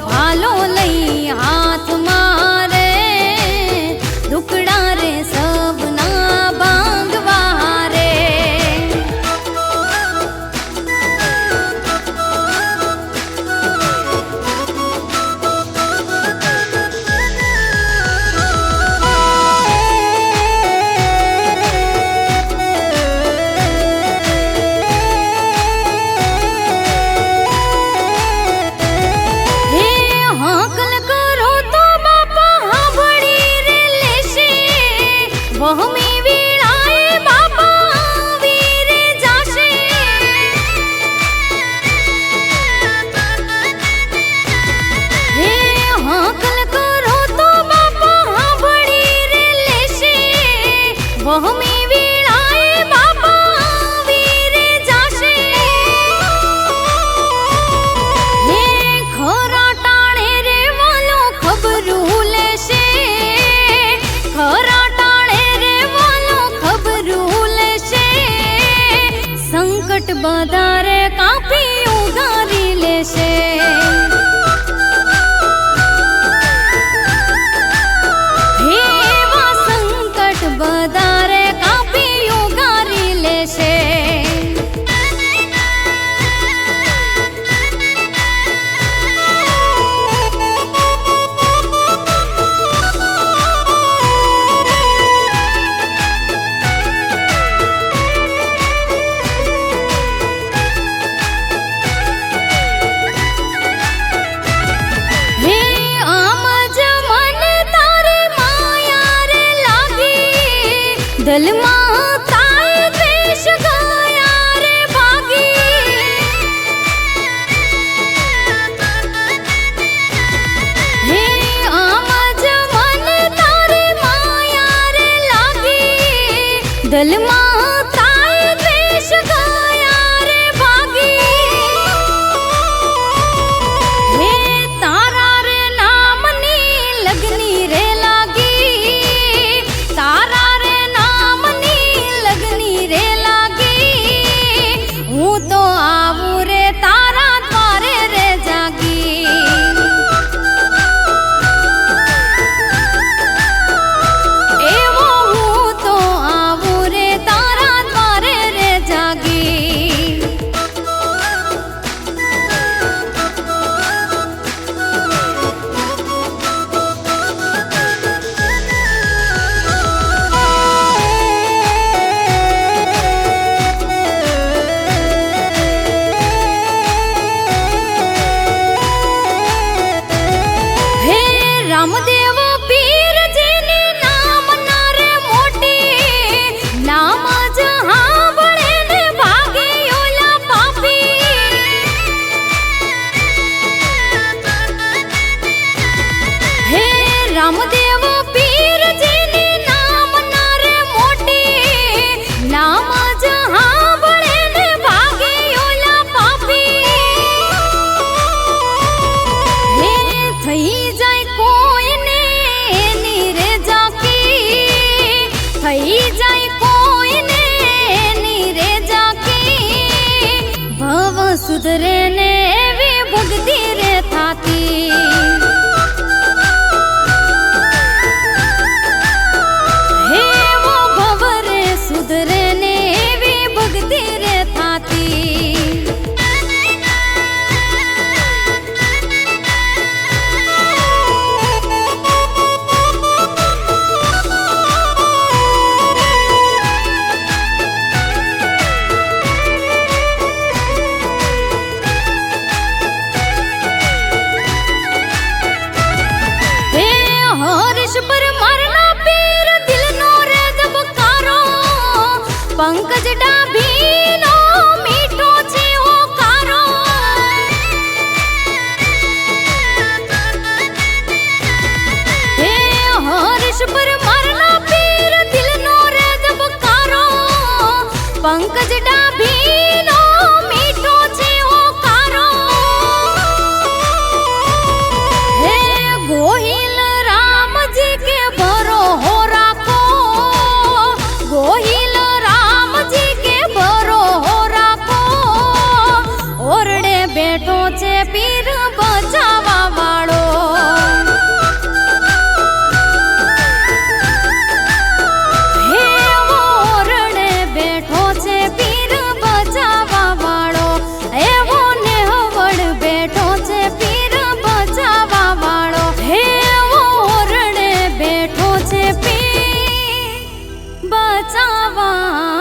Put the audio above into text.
भालो लई हाथ मारे दुकड़ा रे सबना बांगवा रे। वहमी वीणाए बापा वीरे जाशे हे हाकल करो तो बापा बड़ी रे लेशे। वहमी वीणाए बापा वीरे जाशे हे खरा टाणे रे वालो खबरू लेशे। खरा संकट बदारे कापी उगारी लेशे। हे वा संकट बदारे कापी उगारी लेशे। दल माताए देश गया रे भागी हे आमज मन तारे माया रे लागी। दल माताए देश गया रे भागी हे तारा रे नामनी लगनी रे लागी। तारा तो आवू रे तारा द्वारे रे जागी। एवो हूँ तो आवू रे तारा द्वारे रे जागी। रामदेव पीर जी ने नाम नारे मोटी नाम जहाँ बड़े ने भागे योला पापी। हे रामदेव पीर जी ने नाम नारे मोटी नाम जहाँ बड़े ने भागे योला पापी। हे थई जाए थई जाए कोई ने नीरे जाके भव सुधरे ने वे भक्ति रे थाती। हे वो भव रे सुधरे ने वे भक्ति रे थाती। पंकज डाभीनो मीठो छे होकारो हे हरीश पर मारना पीर दिलनो रे जबकारो। पंकज डाभीनो मीठो छे होकारो हे गोहिल राम जी के भरो हो राखो। गोहिल बैठो छे पीर बचावा। બચાવા